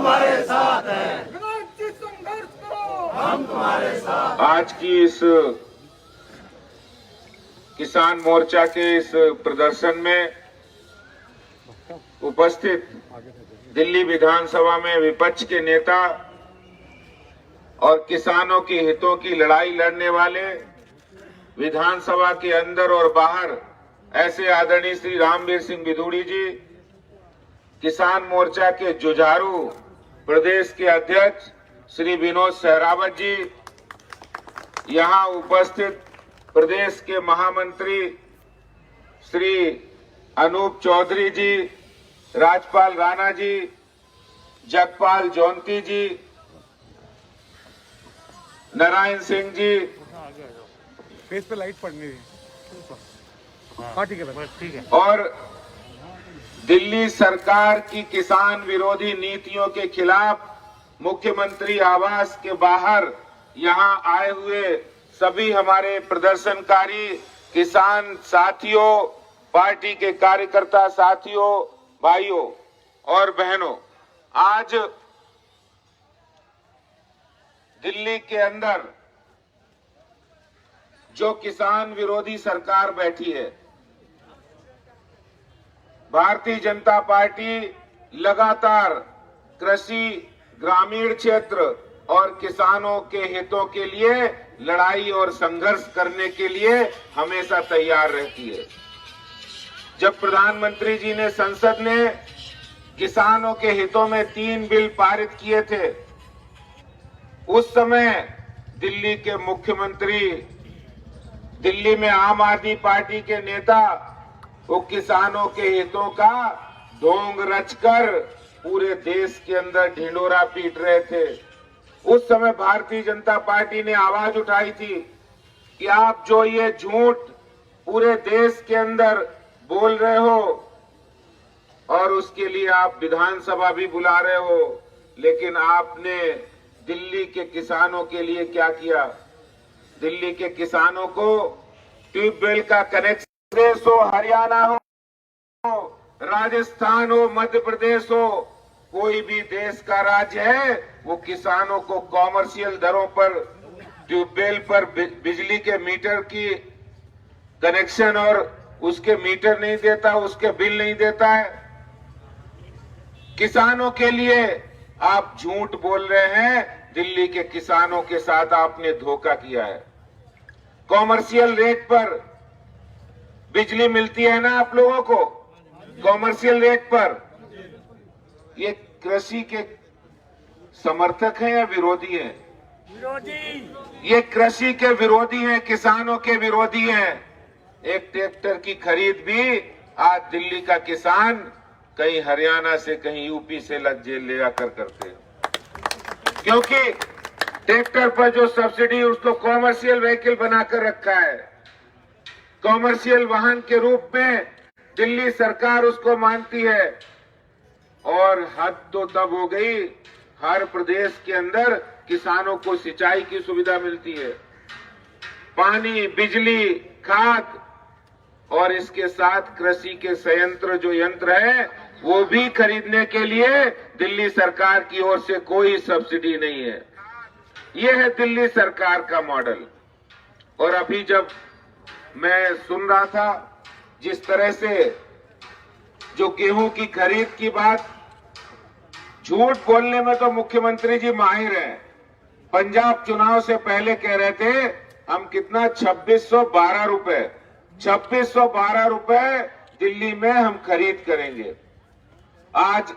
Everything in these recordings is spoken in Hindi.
तुम्हारे साथ हैं, संघर्ष करो, हम तुम्हारे साथ। आज की इस किसान मोर्चा के इस प्रदर्शन में उपस्थित दिल्ली विधानसभा में विपक्ष के नेता और किसानों के हितों की लड़ाई लड़ने वाले, विधानसभा के अंदर और बाहर ऐसे आदरणीय श्री रामवीर सिंह बिधूड़ी जी, किसान मोर्चा के जुझारू प्रदेश के अध्यक्ष श्री विनोद सहरावत जी, यहां उपस्थित प्रदेश के महामंत्री श्री अनूप चौधरी जी, राजपाल राणा जी, जगपाल जौनती जी, नारायण सिंह जी, फेस पे लाइट पड़नी है। हाँ ठीक है, ठीक है। और दिल्ली सरकार की किसान विरोधी नीतियों के खिलाफ मुख्यमंत्री आवास के बाहर यहां आए हुए सभी हमारे प्रदर्शनकारी किसान साथियों, पार्टी के कार्यकर्ता साथियों, भाइयों और बहनों, आज दिल्ली के अंदर जो किसान विरोधी सरकार बैठी है, भारतीय जनता पार्टी लगातार कृषि, ग्रामीण क्षेत्र और किसानों के हितों के लिए लड़ाई और संघर्ष करने के लिए हमेशा तैयार रहती है। जब प्रधानमंत्री जी ने संसद ने किसानों के हितों में 3 बिल पारित किए थे, उस समय दिल्ली के मुख्यमंत्री, दिल्ली में आम आदमी पार्टी के नेता वो किसानों के हितों का ढोंग रचकर पूरे देश के अंदर ढिंढोरा पीट रहे थे। उस समय भारतीय जनता पार्टी ने आवाज उठाई थी कि आप जो ये झूठ पूरे देश के अंदर बोल रहे हो और उसके लिए आप विधानसभा भी बुला रहे हो, लेकिन आपने दिल्ली के किसानों के लिए क्या किया? दिल्ली के किसानों को ट्यूबवेल का कनेक्शन, प्रदेश हो, हरियाणा हो, राजस्थान हो, मध्य प्रदेश हो, कोई भी देश का राज्य है, वो किसानों को कॉमर्शियल दरों पर ट्यूबवेल पर बिजली के मीटर की कनेक्शन और उसके मीटर नहीं देता, उसके बिल नहीं देता है। किसानों के लिए आप झूठ बोल रहे हैं। दिल्ली के किसानों के साथ आपने धोखा किया है। कॉमर्शियल रेट पर बिजली मिलती है ना आप लोगों को, कॉमर्शियल रेट पर। ये कृषि के समर्थक हैं या विरोधी हैं? विरोधी। ये कृषि के विरोधी हैं, किसानों के विरोधी हैं। एक ट्रैक्टर की खरीद भी आज दिल्ली का किसान कहीं हरियाणा से, कहीं यूपी से ले जाकर करते हैं, क्योंकि ट्रैक्टर पर जो सब्सिडी उसको कॉमर्शियल व्हीकल बनाकर रखा है। कॉमर्शियल वाहन के रूप में दिल्ली सरकार उसको मानती है। और हद तो तब हो गई, हर प्रदेश के अंदर किसानों को सिंचाई की सुविधा मिलती है, पानी, बिजली, खाद, और इसके साथ कृषि के संयंत्र जो यंत्र है वो भी खरीदने के लिए दिल्ली सरकार की ओर से कोई सब्सिडी नहीं है। ये है दिल्ली सरकार का मॉडल। और अभी जब मैं सुन रहा था जिस तरह से जो गेहूं की खरीद की बात, झूठ बोलने में तो मुख्यमंत्री जी माहिर हैं। पंजाब चुनाव से पहले कह रहे थे हम कितना 2612 रुपए, 2612 रुपए दिल्ली में हम खरीद करेंगे। आज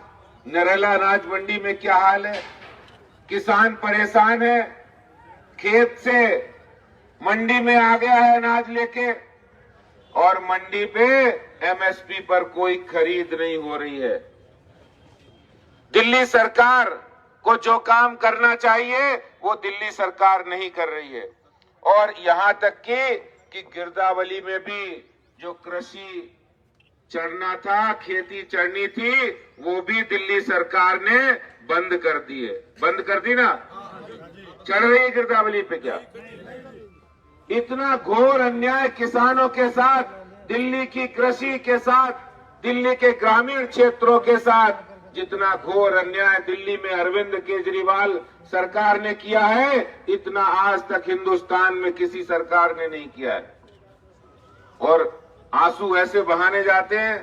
नरेला अनाज मंडी में क्या हाल है? किसान परेशान है, खेत से मंडी में आ गया है अनाज लेके, और मंडी पे एमएसपी पर कोई खरीद नहीं हो रही है। दिल्ली सरकार को जो काम करना चाहिए वो दिल्ली सरकार नहीं कर रही है। और यहां तक कि गिरदावली में भी जो कृषि चढ़ना था, खेती चढ़नी थी, वो भी दिल्ली सरकार ने बंद कर दी है। बंद कर दी ना? चढ़ रही गिरदावली पे क्या? इतना घोर अन्याय किसानों के साथ, दिल्ली की कृषि के साथ, दिल्ली के ग्रामीण क्षेत्रों के साथ जितना घोर अन्याय दिल्ली में अरविंद केजरीवाल सरकार ने किया है, इतना आज तक हिंदुस्तान में किसी सरकार ने नहीं किया है। और आंसू ऐसे बहाने जाते हैं,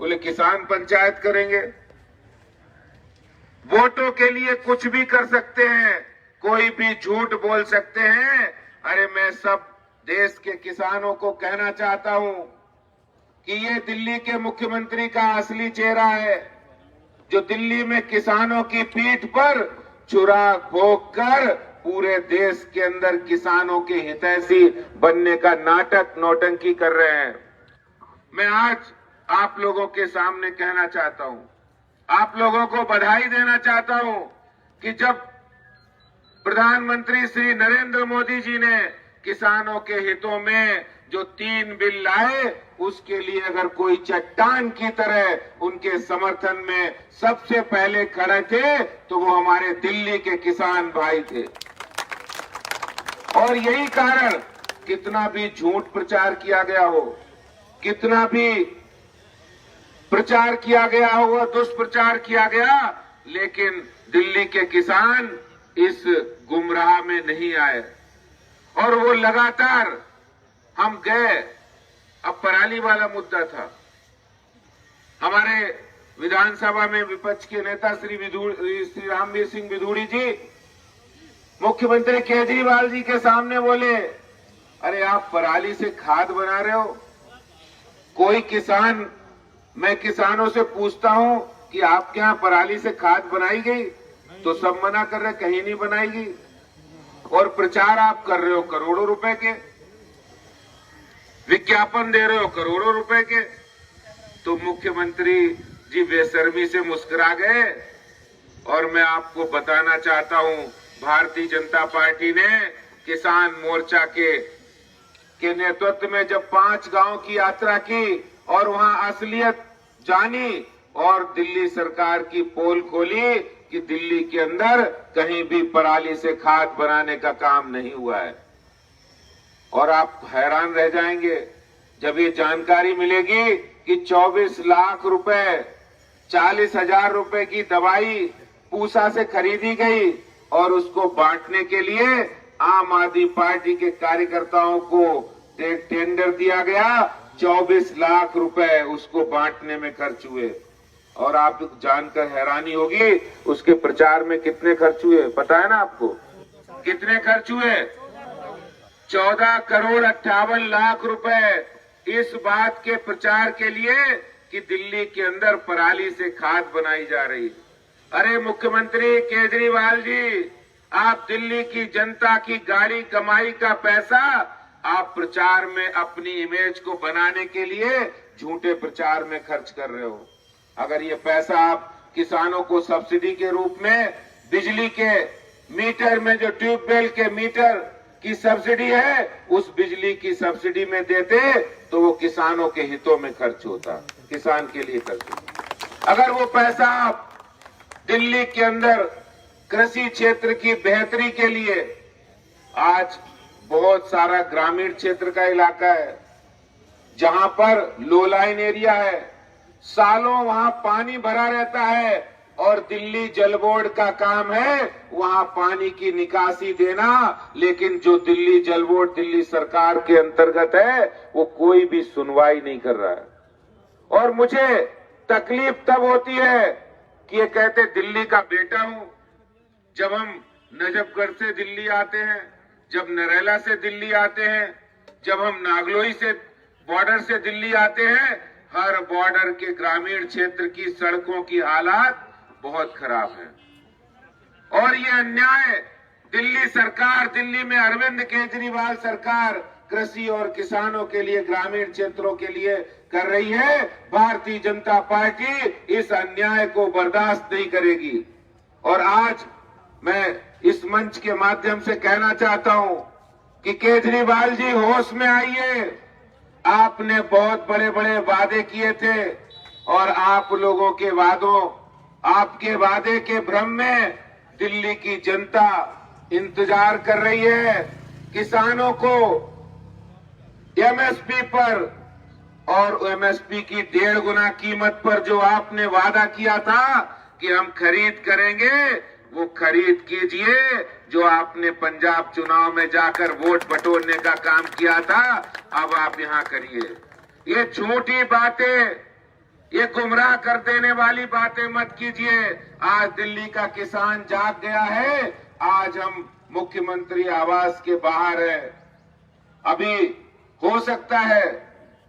बोले किसान पंचायत करेंगे। वोटों के लिए कुछ भी कर सकते हैं, कोई भी झूठ बोल सकते हैं। अरे मैं सब देश के किसानों को कहना चाहता हूं कि ये दिल्ली के मुख्यमंत्री का असली चेहरा है, जो दिल्ली में किसानों की पीठ पर चुरा भोग कर पूरे देश के अंदर किसानों के हितैषी बनने का नाटक नौटंकी कर रहे हैं। मैं आज आप लोगों के सामने कहना चाहता हूं, आप लोगों को बधाई देना चाहता हूं कि जब प्रधानमंत्री श्री नरेंद्र मोदी जी ने किसानों के हितों में जो 3 बिल लाए, उसके लिए अगर कोई चट्टान की तरह उनके समर्थन में सबसे पहले खड़े थे तो वो हमारे दिल्ली के किसान भाई थे। और यही कारण, कितना भी झूठ प्रचार किया गया हो, कितना भी प्रचार किया गया हो, दुष्प्रचार किया गया, लेकिन दिल्ली के किसान इस गुमराह में नहीं आए। और वो लगातार हम गए, अब पराली वाला मुद्दा था, हमारे विधानसभा में विपक्ष के नेता श्री रामवीर सिंह विधूड़ी जी मुख्यमंत्री केजरीवाल जी के सामने बोले, अरे आप पराली से खाद बना रहे हो। कोई किसान, मैं किसानों से पूछता हूं कि आपके यहां पराली से खाद बनाई गई, तो सब मना कर रहे, कहीं नहीं बनाई गई। और प्रचार आप कर रहे हो करोड़ों रुपए के, विज्ञापन दे रहे हो करोड़ों रुपए के। तो मुख्यमंत्री जी बेशर्मी से मुस्कुरा गए। और मैं आपको बताना चाहता हूं, भारतीय जनता पार्टी ने किसान मोर्चा के नेतृत्व में जब 5 गांव की यात्रा की और वहां असलियत जानी और दिल्ली सरकार की पोल खोली कि दिल्ली के अंदर कहीं भी पराली से खाद बनाने का काम नहीं हुआ है। और आप हैरान रह जाएंगे जब ये जानकारी मिलेगी कि 24 लाख रुपए, 40,000 रुपए की दवाई पूसा से खरीदी गई और उसको बांटने के लिए आम आदमी पार्टी के कार्यकर्ताओं को टेंडर दिया गया। 24 लाख रुपए उसको बांटने में खर्च हुए। और आप जानकर हैरानी होगी उसके प्रचार में कितने खर्च हुए, पता है ना आपको? कितने खर्च हुए? 14 करोड़ 58 लाख रुपए इस बात के प्रचार के लिए कि दिल्ली के अंदर पराली से खाद बनाई जा रही। अरे मुख्यमंत्री केजरीवाल जी, आप दिल्ली की जनता की गाड़ी कमाई का पैसा आप प्रचार में अपनी इमेज को बनाने के लिए झूठे प्रचार में खर्च कर रहे हो। अगर ये पैसा आप किसानों को सब्सिडी के रूप में बिजली के मीटर में, जो ट्यूबवेल के मीटर की सब्सिडी है, उस बिजली की सब्सिडी में देते तो वो किसानों के हितों में खर्च होता, किसान के लिए खर्च होता। अगर वो पैसा आप दिल्ली के अंदर कृषि क्षेत्र की बेहतरी के लिए, आज बहुत सारा ग्रामीण क्षेत्र का इलाका है जहां पर लो लाइन एरिया है, सालों वहां पानी भरा रहता है और दिल्ली जल बोर्ड का काम है वहां पानी की निकासी देना, लेकिन जो दिल्ली जल बोर्ड दिल्ली सरकार के अंतर्गत है वो कोई भी सुनवाई नहीं कर रहा है। और मुझे तकलीफ तब होती है कि ये कहते दिल्ली का बेटा हूं। जब हम नजफगढ़ से दिल्ली आते हैं, जब नरेला से दिल्ली आते हैं, जब हम नागलोई से बॉर्डर से दिल्ली आते हैं, हर बॉर्डर के ग्रामीण क्षेत्र की सड़कों की हालात बहुत खराब है। और ये अन्याय दिल्ली सरकार, दिल्ली में अरविंद केजरीवाल सरकार कृषि और किसानों के लिए, ग्रामीण क्षेत्रों के लिए कर रही है। भारतीय जनता पार्टी इस अन्याय को बर्दाश्त नहीं करेगी। और आज मैं इस मंच के माध्यम से कहना चाहता हूं कि केजरीवाल जी होश में आइए। आपने बहुत बड़े बड़े वादे किए थे और आप लोगों के वादों, आपके वादे के भ्रम में दिल्ली की जनता इंतजार कर रही है। किसानों को एमएसपी पर और एमएसपी की 1.5 गुना कीमत पर जो आपने वादा किया था, कि हम खरीद करेंगे, वो खरीद कीजिए जो आपने पंजाब चुनाव में जाकर वोट बटोरने का काम किया था, अब आप यहां करिए। ये छोटी बातें, ये गुमराह कर देने वाली बातें मत कीजिए। आज दिल्ली का किसान जाग गया है। आज हम मुख्यमंत्री आवास के बाहर हैं। अभी हो सकता है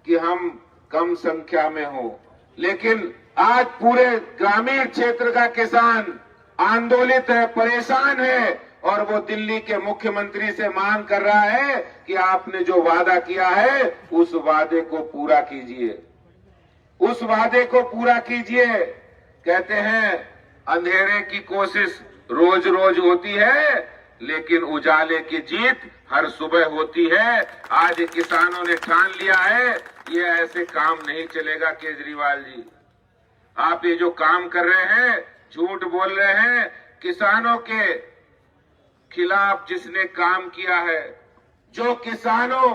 कि हम कम संख्या में हो, लेकिन आज पूरे ग्रामीण क्षेत्र का किसान आंदोलित है, परेशान है, और वो दिल्ली के मुख्यमंत्री से मांग कर रहा है कि आपने जो वादा किया है उस वादे को पूरा कीजिए, उस वादे को पूरा कीजिए। कहते हैं अंधेरे की कोशिश रोज रोज होती है, लेकिन उजाले की जीत हर सुबह होती है। आज किसानों ने ठान लिया है, ये ऐसे काम नहीं चलेगा। केजरीवाल जी, आप ये जो काम कर रहे हैं, झूठ बोल रहे हैं। किसानों के खिलाफ जिसने काम किया है, जो किसानों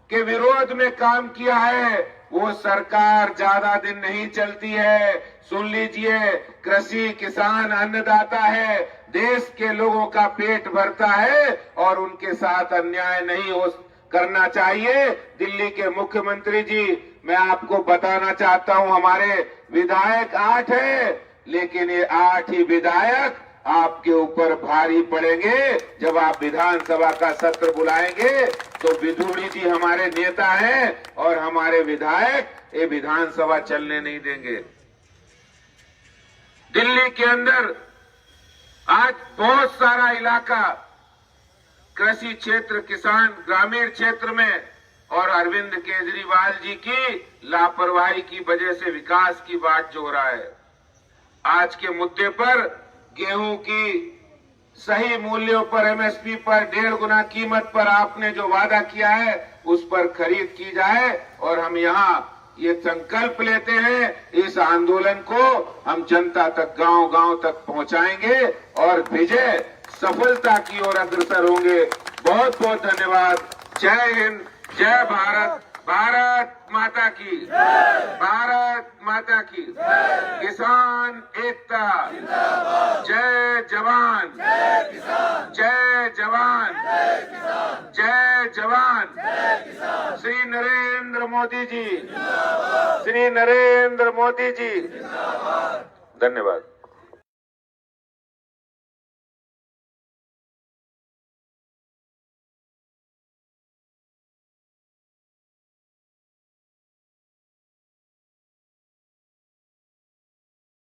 के विरोध में काम किया है, वो सरकार ज्यादा दिन नहीं चलती है। सुन लीजिए, कृषि किसान अन्नदाता है, देश के लोगों का पेट भरता है और उनके साथ अन्याय नहीं हो करना चाहिए। दिल्ली के मुख्यमंत्री जी, मैं आपको बताना चाहता हूं, हमारे विधायक 8 हैं, लेकिन ये 8 ही विधायक आपके ऊपर भारी पड़ेंगे जब आप विधानसभा का सत्र बुलाएंगे। तो विधुड़ी जी हमारे नेता हैं और हमारे विधायक ये विधानसभा चलने नहीं देंगे। दिल्ली के अंदर आज बहुत सारा इलाका कृषि क्षेत्र, किसान, ग्रामीण क्षेत्र में, और अरविंद केजरीवाल जी की लापरवाही की वजह से विकास की बाट जो हो रहा है। आज के मुद्दे पर गेहूं की सही मूल्यों पर, एमएसपी पर 1.5 गुना कीमत पर आपने जो वादा किया है उस पर खरीद की जाए। और हम यहाँ ये संकल्प लेते हैं, इस आंदोलन को हम जनता तक, गांव-गांव तक पहुंचाएंगे और विजय सफलता की ओर अग्रसर होंगे। बहुत बहुत धन्यवाद। जय हिंद, जय भारत, भारत माता की, भारत माता की, किसान एकता, जय जवान, जय जवान, जय जवान। श्री नरेंद्र मोदी जी, श्री नरेंद्र मोदी जी, धन्यवाद।